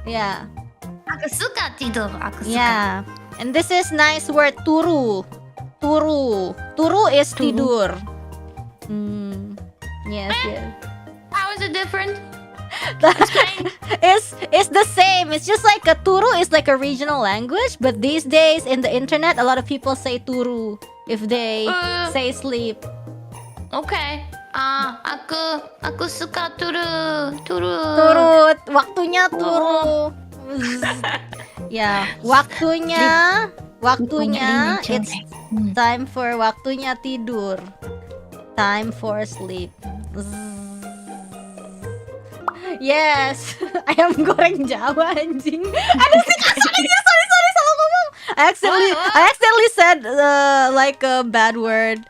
Yeah. Aku suka tidur. Aku suka. Yeah. And this is nice word turu. Turu. Turu is Turu. tidur. Yes, yes. How is it different? It's the same. It's just like a turu is like a regional language, but these days in the internet, a lot of people say turu if they say sleep. Okay. Aku suka turu. Turu, waktunya turu. Ya, waktunya it's time for waktunya tidur. Time for sleep. Yes, ayam goreng Jawa anjing. Aduh sih kasarnya, sorry salah ngomong. I accidentally said like a bad word.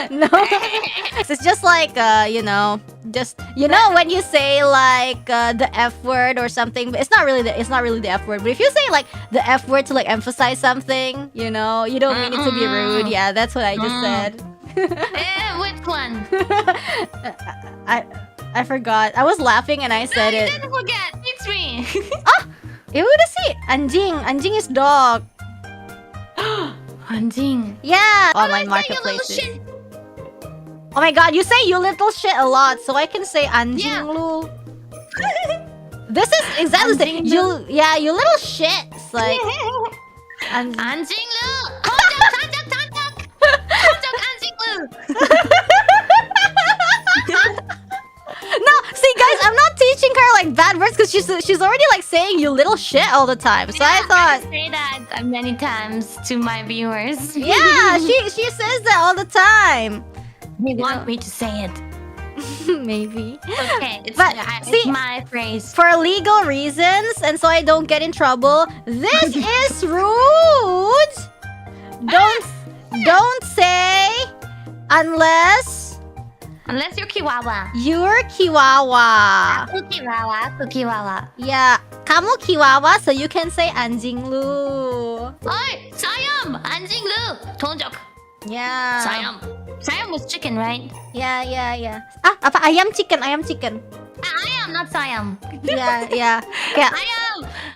No, it's just like just when you say like the F word or something, but it's not really the F word. But if you say like the F word to like emphasize something, you don't mean it to be rude. Yeah, that's what I just said. Which one? I forgot. I was laughing and I said it. You didn't forget. It's me. Ya udah sih, anjing. Anjing is dog. Anjing. Yeah, How do online I say you little marketplaces. shit? Oh my god, you say you little shit a lot, so I can say anjing Yeah. lu. This is exactly the same. You little shit. It's like Anjing lu. Tonjok anjing lu. No, see guys, I'm not teaching her like bad words because she's already like saying you little shit all the time. So I thought, say that many times to my viewers. yeah, she says that all the time. They want me to say it. Maybe. Okay, it's my phrase. For legal reasons, and so I don't get in trouble, this is rude. Don't say unless You're Chihuahua. you're Chihuahua. Aku Chihuahua. Yeah, kamu Chihuahua, so you can say anjing lu. Oi, sayam, anjing lu. Tonjok. Yeah. Sayam was chicken, right? Yeah. Apa ayam chicken? I am not sayam. Yeah. Kayak Ayam.